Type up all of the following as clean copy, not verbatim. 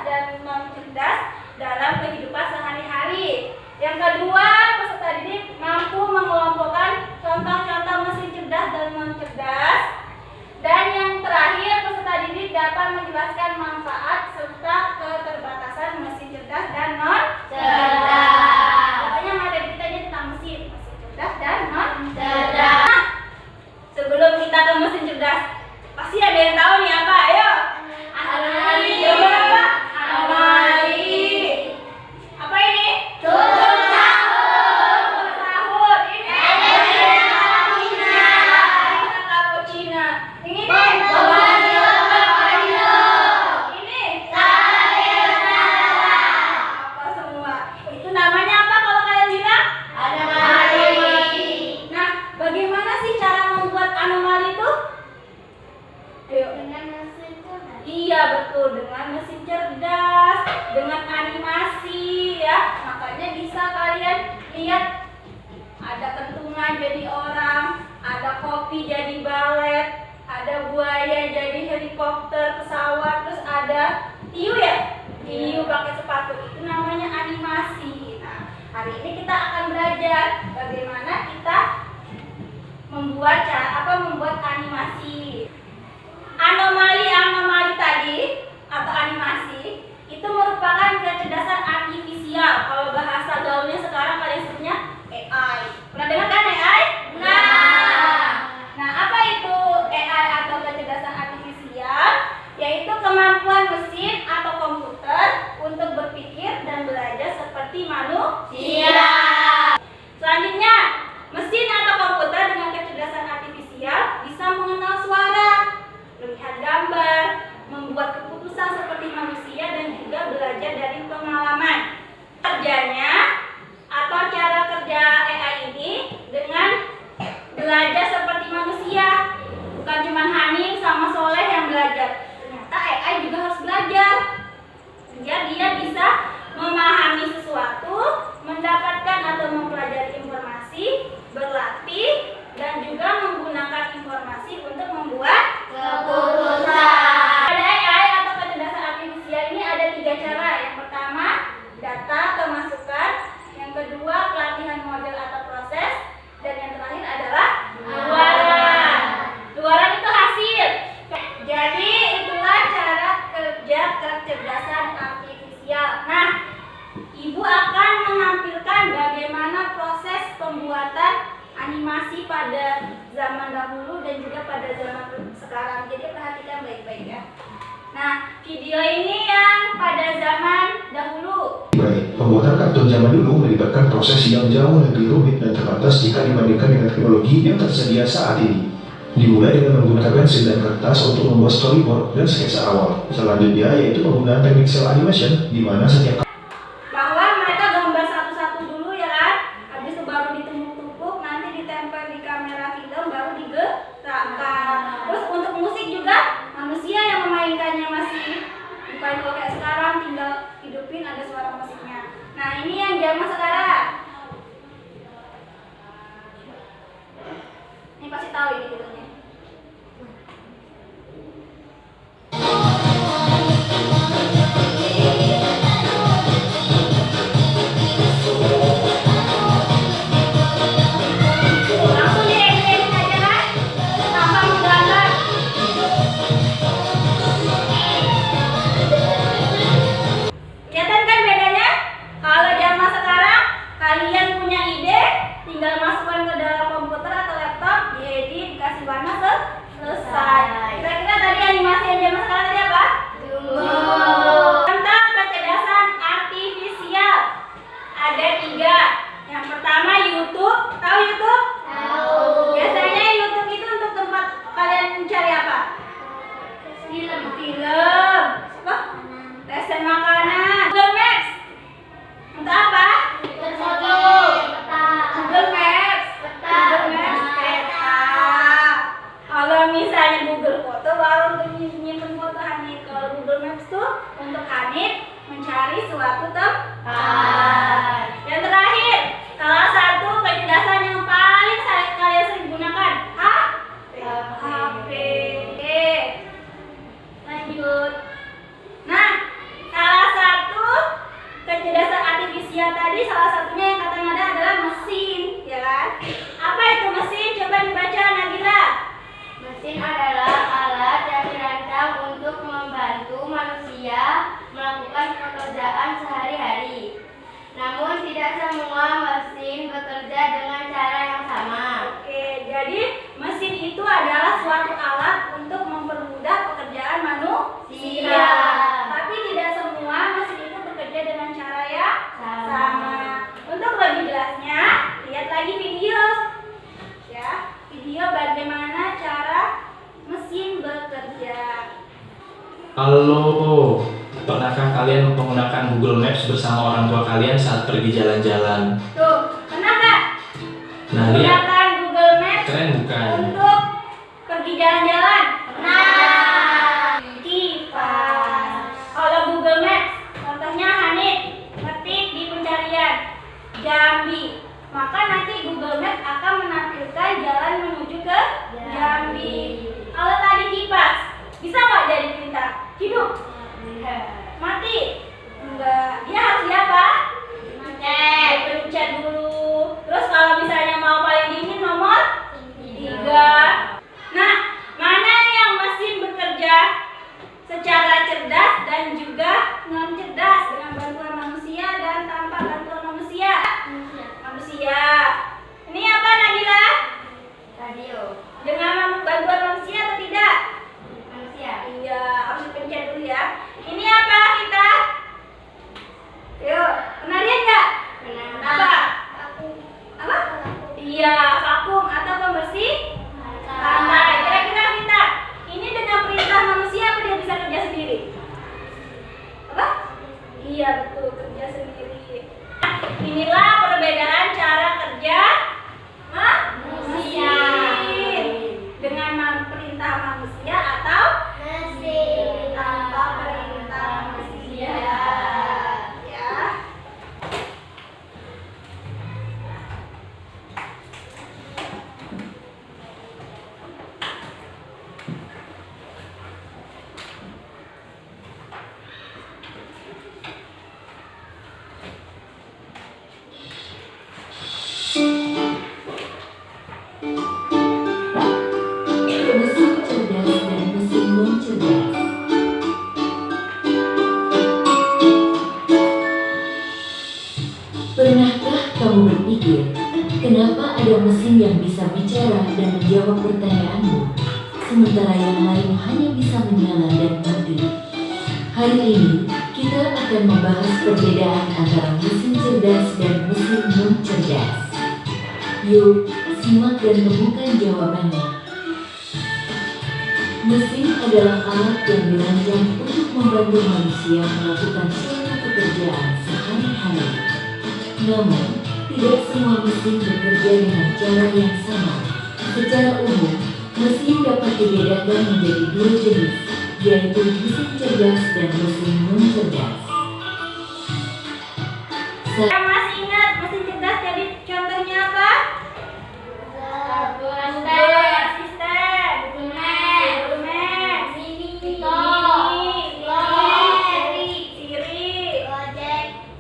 dan non cerdas dalam kehidupan sehari-hari. Yang kedua, peserta didik mampu mengelompokkan contoh-contoh mesin cerdas dan non cerdas. Dan yang terakhir, peserta didik dapat menjelaskan manfaat serta keterbatasan mesin cerdas dan non cerdas. Pokoknya materi kita ini tentang mesin cerdas dan non cerdas. Nah, sebelum kita ke mesin cerdas, pasti ada yang tahu nih apa? Ayo. Anomali. Jawaban apa? Anomali. Apa ini? Turun sahur. Ini cappuccino. Ini ini apa semua? Itu namanya apa kalau kalian bilang? Anomali. Nah, bagaimana sih cara membuat anomali itu? Ayo. Iya betul, dengan mesin cerdas, dengan animasi ya. Makanya bisa kalian lihat ada kentungan jadi orang, ada kopi jadi balet, ada buaya jadi helikopter, pesawat, terus ada hiu ya, hiu pakai sepatu. Itu namanya animasi. Nah, hari ini kita akan belajar bagaimana kita membuat membuat animasi. Anomali tadi atau animasi itu merupakan kecerdasan artifisial. Kalau bahasa gaulnya sekarang kalian sebutnya AI. Pernah dengar kan AI? Nah, apa itu AI atau kecerdasan artifisial? Yaitu kemampuan mesin atau komputer untuk berpikir dan belajar seperti manusia. Selanjutnya, mesin atau komputer dengan kecerdasan artifisial bisa mengenal suara, melihat gambar, membuat keputusan seperti manusia, dan juga belajar dari pengalaman. Kerjanya atau cara kerja AI ini dengan belajar seperti manusia. Bukan cuma Hanif sama Soleh yang belajar. Ternyata AI juga harus belajar. Biar dia bisa memahami sesuatu, mendapatkan atau mempelajari informasi, berlatih, dan juga menggunakan informasi untuk membuat keputusan. Pada AI atau kecerdasan artifisial ini ada 3 cara. Yang pertama, data atau masukan. Yang kedua, pelatihan model atau proses. Dan yang terakhir adalah luaran. Luaran itu hasil. Jadi itulah cara kerja kecerdasan artifisial. Nah, Ibu akan menampilkan bagaimana proses pembuatan animasi pada zaman dahulu dan juga pada zaman sekarang. Jadi perhatikan baik-baik ya. Nah, video ini yang pada zaman dahulu. Baik, pembuatan kartun zaman dulu melibatkan proses yang jauh lebih rumit dan terbatas jika dibandingkan dengan teknologi yang tersedia saat ini. Dimulai dengan menggunakan pensil dan kertas untuk membuat storyboard dan sketsa awal. Selanjutnya yaitu penggunaan teknik cel animation, di mana setiap Bahwa mereka gambar satu-satu dulu ya kan, habis itu baru ditumpuk-tumpuk, nanti ditempel di kamera film, baru digerakkan. Terus untuk musik juga manusia yang memainkannya, masih bukan kalau kayak sekarang tinggal hidupin ada suara musiknya. Nah, ini yang zaman sekarang. Ini pasti tahu ini judulnya. Langsung diedit aja kan, tanpa menggambar. Kelihatan kan bedanya? Kalau zaman sekarang kalian punya ide, tinggal masukkan ke dalam komputer atau laptop, diedit, dikasih warna, selesai. Kira-kira tadi animasi yang zaman sekarang tadi apa? Tentang kecerdasan artifisial ada 3. Yang pertama YouTube. Tahu YouTube? Tahu. Biasanya YouTube itu untuk tempat kalian mencari apa? Film. Apa? Resen makanan. Google Maps. Untuk apa? Foto. Google Maps. Google Maps peta. Kalau misalnya Google Foto baru untuk nyimpen foto Hanif. Kalau Google Maps tuh untuk Hanif mencari suatu tempat. Yang terakhir, salah satu kecerdasan yang paling kalian sering gunakan, HP. Lanjut. Nah, salah pekerjaan sehari-hari. Namun tidak semua mesin bekerja dengan cara yang sama. Oke, jadi mesin itu adalah suatu alat untuk mempermudah pekerjaan manusia. Tapi tidak semua mesin itu bekerja dengan cara yang sama. Untuk lebih jelasnya, lihat lagi video. Ya, video bagaimana cara mesin bekerja. Halo, pernahkah kalian menggunakan Google Maps bersama orang tua kalian saat pergi jalan-jalan? Tuh, pernah nggak Nah, lihat, gunakan Google Maps keren bukan? untuk pergi jalan-jalan? Nah, kipas. Kalau Google Maps, contohnya Hanif, ketik di pencarian Jambi, maka nanti Google Maps akan menampilkan jalan menuju ke Jambi. Kalau tadi kipas, bisa nggak jadi perintah? Hidup, mati, enggak. Dia harus apa? Pencet dulu. Terus kalau misalnya mau paling dingin nomor 3. Nah, mana yang mesin bekerja secara cerdas dan juga non cerdas dengan bantuan manusia dan tanpa bantuan manusia? Manusia. Ini apa Nabila? Radio. Dengan bantuan manusia atau tidak? Manusia. Iya, harus dipencet dulu ya. Ini apa kita? Yuk, pernah lihat nggak? Apa? Apa? Iya, vakum atau pembersih lantai. Kira-kira kita ini dengan perintah manusia apa dia bisa kerja sendiri? Apa? Iya betul, kerja sendiri. Inilah perbedaan cara kerja mesin dengan perintah manusia atau tanpa perintah manusia. Ya. Mesin cerdas dan mesin non cerdas. Pernahkah kamu berpikir, kenapa ada mesin yang bisa bicara dan menjawab pertanyaanmu, sementara yang lain hanya bisa menyala dan mati? Hari ini, kita akan membahas perbedaan antara mesin cerdas dan mesin non cerdas. Yuk, simak dan temukan jawabannya. Mesin adalah alat yang dirancang untuk membantu manusia melakukan suatu pekerjaan sehari-hari. Namun, tidak semua mesin bekerja dengan cara yang sama. Secara umum, mesin dapat dibedakan menjadi 2 jenis, yaitu mesin cerdas dan mesin non cerdas. Saya masih ingat mesin cerdas jadi contohnya apa? Asisten, Google Maps, Siri,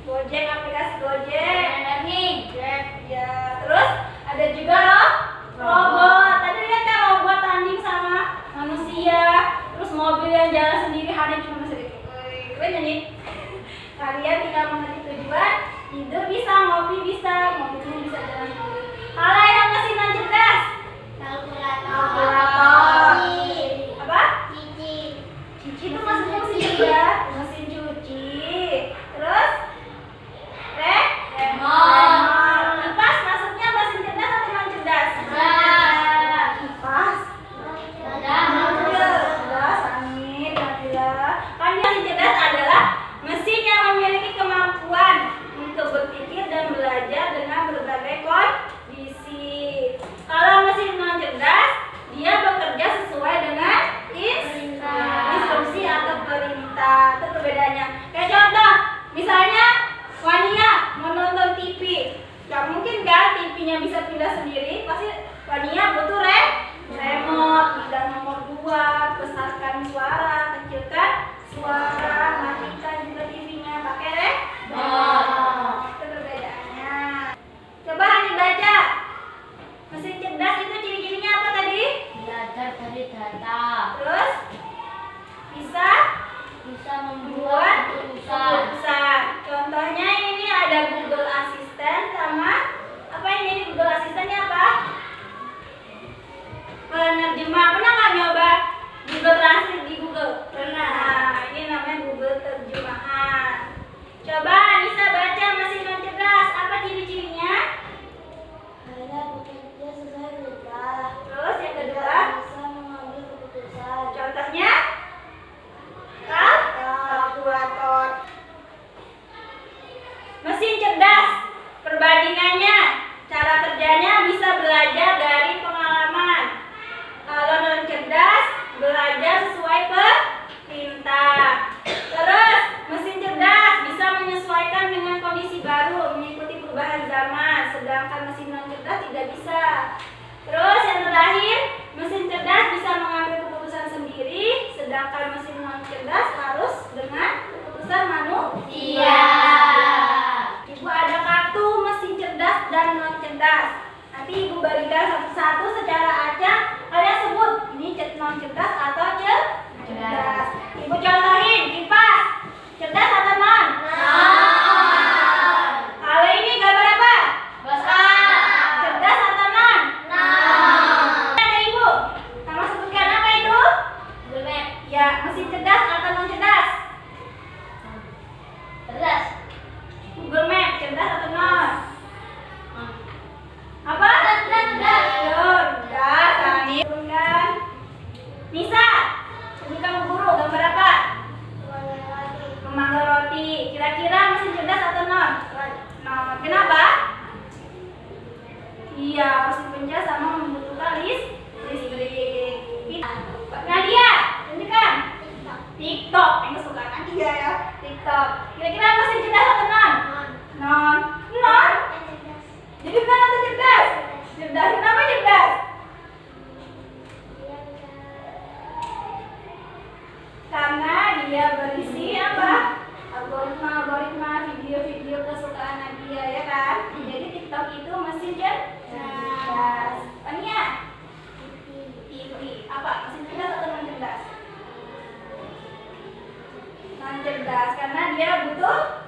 Gojek, aplikasi Gojek. Ya, terus ada juga robot. Tadi lihat kan robot tanding sama manusia. Terus mobil yang jalan sendiri, hanya cuma sedikit. Keren ya nih. Kalian tinggal mengerti tujuan, tidur bisa, ngopi bisa, mobilnya bisa jalan sendiri. Kalau yang mesin non cerdas, kalkulator. Apa? Cuci itu maksudnya mesin cerdas, mesin cuci. Terus remote. Kipas maksudnya mesin cerdas atau non cerdas? Kipas. Cerdas, Amin, Nabila. Kan mesin cerdas adalah mesin yang memiliki kemampuan dia butuh?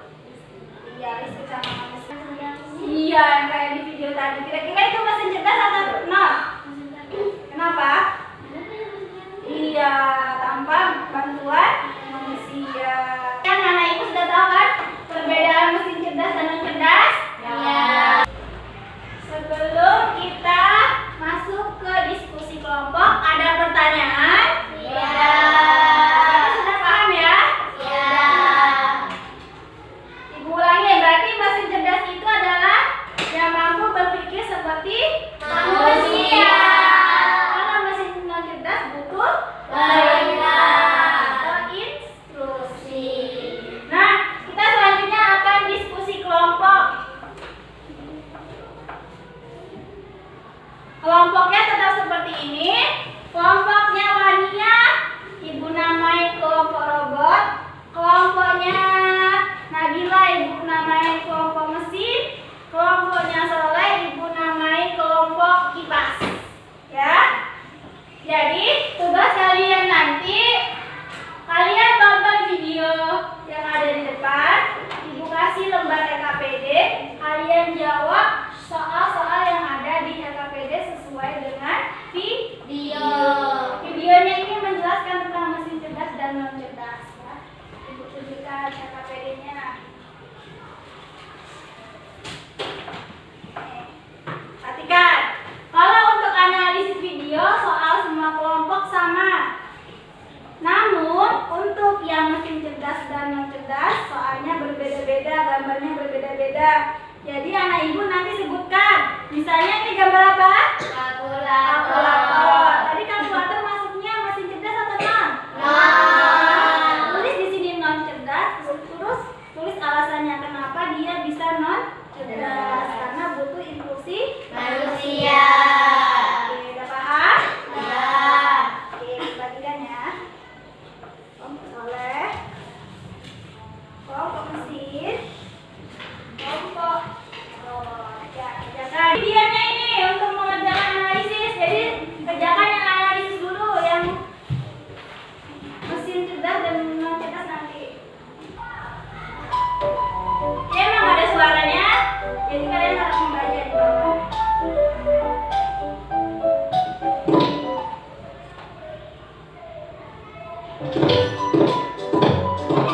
Iya, listrik sama mesin. Iya, yang kayak di video tadi. Kira-kira itu mesin cerdas atau nol? Kenapa? Iya, tanpa bantuan manusia. Yang anak ibu sudah tahu kan perbedaan mesin cerdas dan non cerdas? Iya. Sebelum kita masuk ke diskusi kelompok, ada pertanyaan? Iya. Sudah paham ya? Iya. Ibu ulangi, berarti mesin cerdas itu adalah yang mampu berpikir seperti manusia. Kalau mesin non cerdas butuh Perintah. instruksi. Nah, kita selanjutnya akan diskusi kelompok. Kelompoknya tetap seperti ini. Kelompoknya Wania, ibu namai kelompok robot. Kelompoknya Nabila, ibu namai kelompok mesin. Kelompoknya Soleh, ibu namai kelompok kipas. Ya. Jadi tugas kalian nanti, kalian tonton video yang ada di depan. Ibu kasih lembar LKPD. Kalian jawab soal-soal yang ada di LKPD sesuai dengan video. Videonya ini menjelaskan tentang mesin cerdas dan non cerdas. Ya. Ibu tunjukkan LKPD-nya. Perhatikan, kalau untuk analisis video soal semua kelompok sama. Namun untuk yang mesin cerdas dan non cerdas soalnya berbeda-beda, gambarnya berbeda-beda. Jadi anak ibu nanti sebutkan. Misalnya ini gambar apa? Kalkulator. Tadi kalkulator masuknya mesin cerdas atau non? Non. Tulis di sini non cerdas, terus tulis alasannya kenapa dia bisa non cerdas. Karena butuh instruksi Manusia. Oke, udah paham? Ya. Oke, bagikan ya. Kelompok Soleh, kelompok mesin, kelompok ya, kerjakan videonya ini untuk mengerjakan analisis. Jadi kerjakan yang analisis dulu, yang mesin cerdas dan non cerdas nanti. Ini emang ada suaranya, jadi kalian harus membaca di bawah.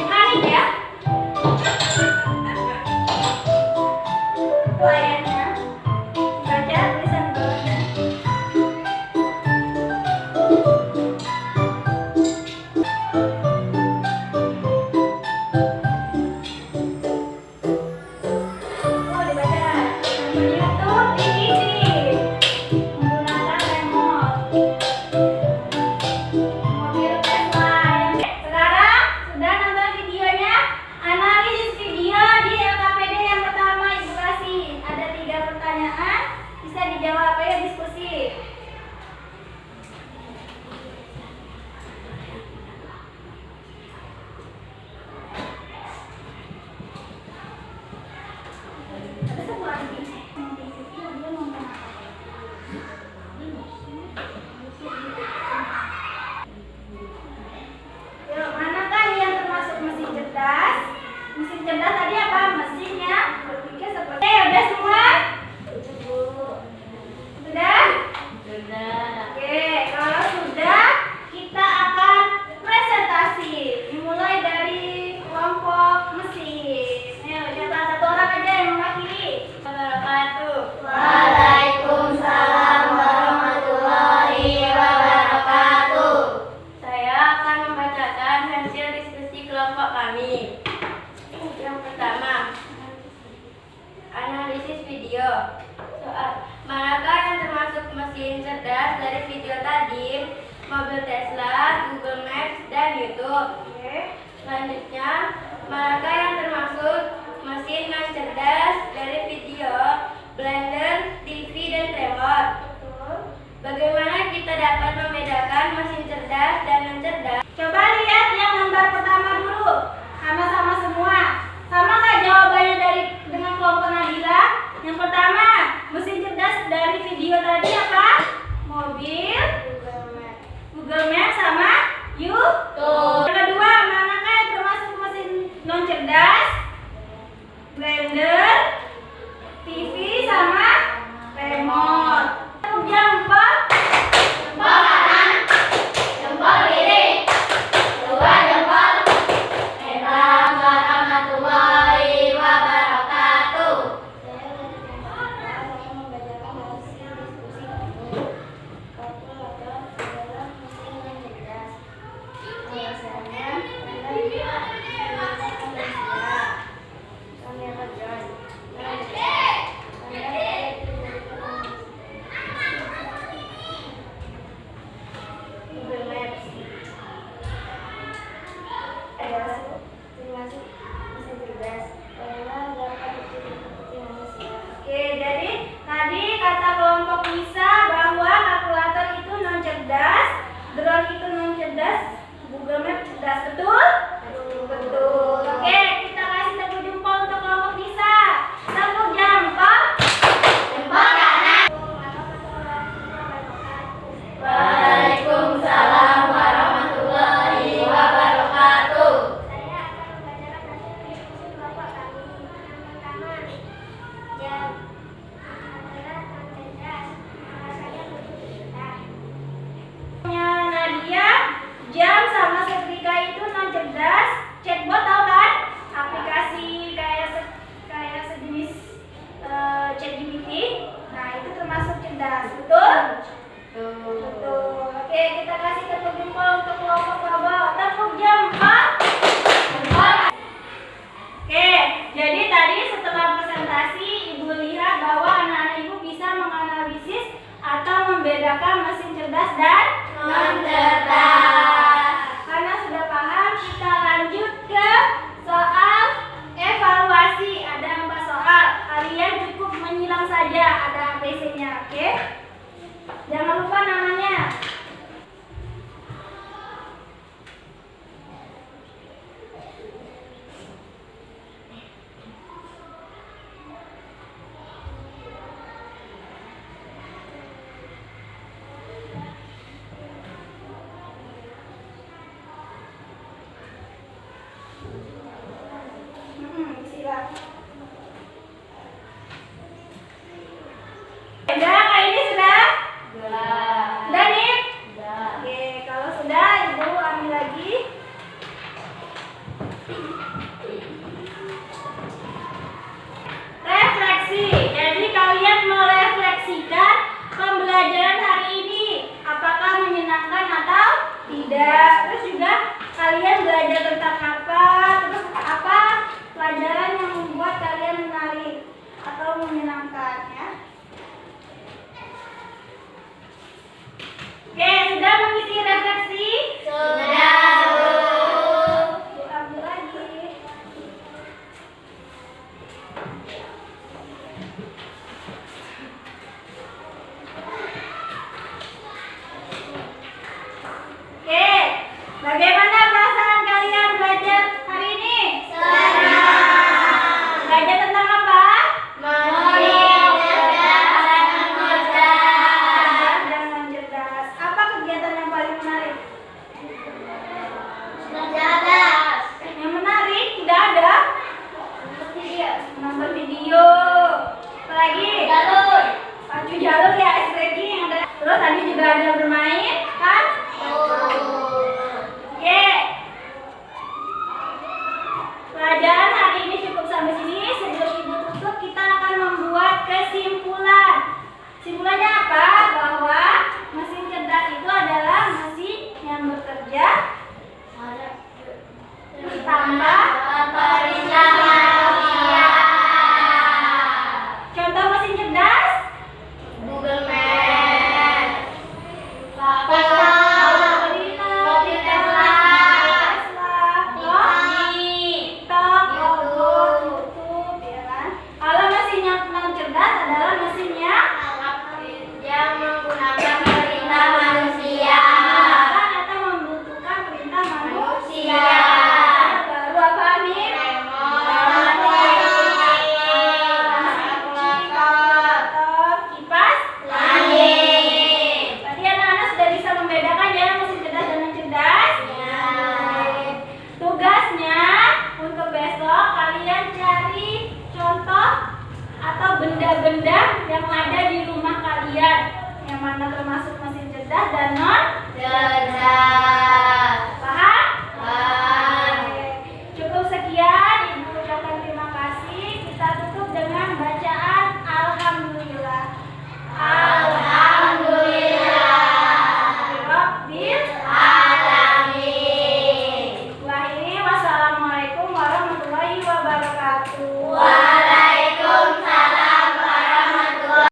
Panik ya. Itu ayatnya. Baca tulisan di bawahnya. Oh, dibaca. Nonton YouTube di PC. Menggunakan remote. Mobil Tesla. Sekarang sudah nonton videonya. Analisis video di LKPD yang pertama ibu kasih. Ada 3 pertanyaan. Bisa dijawab ya, diskusi. Ada satu lagi. Dia ngomong apa? Yuk, manakah yang termasuk mesin cerdas? Mesin cerdas tadi apa? Mesin yang berpikir seperti. Udah semua? Sudah? Oke, kalau sudah, kita akan presentasi. Dimulai dari kelompok mesin. Ayo, siapa satu orang aja yang mewakili. Waalaikumsalam warahmatullahi wabarakatuh. Saya akan membacakan hasil diskusi kelompok kami. Yang pertama, analisis video. Soal, manakah yang termasuk mesin cerdas dari video tadi? Mobil Tesla, Google Maps, dan YouTube. Oke. Selanjutnya, manakah yang termasuk mesin non cerdas dari video, blender, TV, dan remote? Betul. Bagaimana kita dapat membedakan mesin cerdas dan non cerdas? Coba lihat yang lembar pertama dulu. Sama-sama semua. Sama nggak jawabannya dengan kelompok Nabila? Yang pertama, mesin cerdas dari video tadi apa? Mobil, Google Maps sama YouTube. Yang kedua, manakah yang termasuk mesin non cerdas? blender, TV sama remote. Jam 4. Jempol kanan, jempol kiri, dua jempol. Assalamualaikum warahmatullahi wabarakatuh. Oke, jadi tadi kata kelompok Nisa bahwa kalkulator itu non cerdas, drone itu non cerdas, Google Maps cerdas, betul? Betul. Oke, kita kasih tepuk jempol untuk kelompok Nisa. Tepuk jempol. Jempol kanan. Waalaikumsalam warahmatullahi wabarakatuh. Saya akan membacakan hasil diskusi kelompok kami. Pertama, jam adalah non cerdas. Alasannya berikut. Nadia, jam sama setrika itu non cerdas. Chatbot tahu kan? Aplikasi kayak sejenis ChatGPT. Nah, itu termasuk cerdas, betul? Betul. Oke, kita kasih tepuk jempol untuk kelompok Babo. Tepuk jempol. Oke, jadi tadi setelah presentasi Ibu lihat bahwa anak-anak Ibu bisa menganalisis atau membedakan mesin cerdas dan Non cerdas. Karena sudah paham, kita lanjut ke soal evaluasi. Ada 4 soal. Kalian cukup menyilang saja, ada ABC-nya, oke? Jangan lupa namanya. Silakan. Sudah, kali ini sudah? Sudah nih? Oke, kalau sudah Ibu ambil lagi. Refleksi. Jadi kalian merefleksikan pembelajaran hari ini. Apakah menyenangkan atau tidak? Terus juga kalian belajar tentang apa? Terus apa pelajaran yang membuat kalian menarik atau menyenangkan ya? Oke, sudah mengisi refleksi? Sudah, Bu. Diambil lagi. Oke, bagaimana perasaan kalian belajar hari ini? Senang. Belajar tentang apa? Mesin cerdas dan non cerdas. Dan non cerdas. Apa kegiatan yang paling menarik? Non cerdas. Yang menarik tidak ada. Nonton video. Apalagi? Jalur. Pacu jalur ya, ice breaking ada. Terus tadi juga ada bermain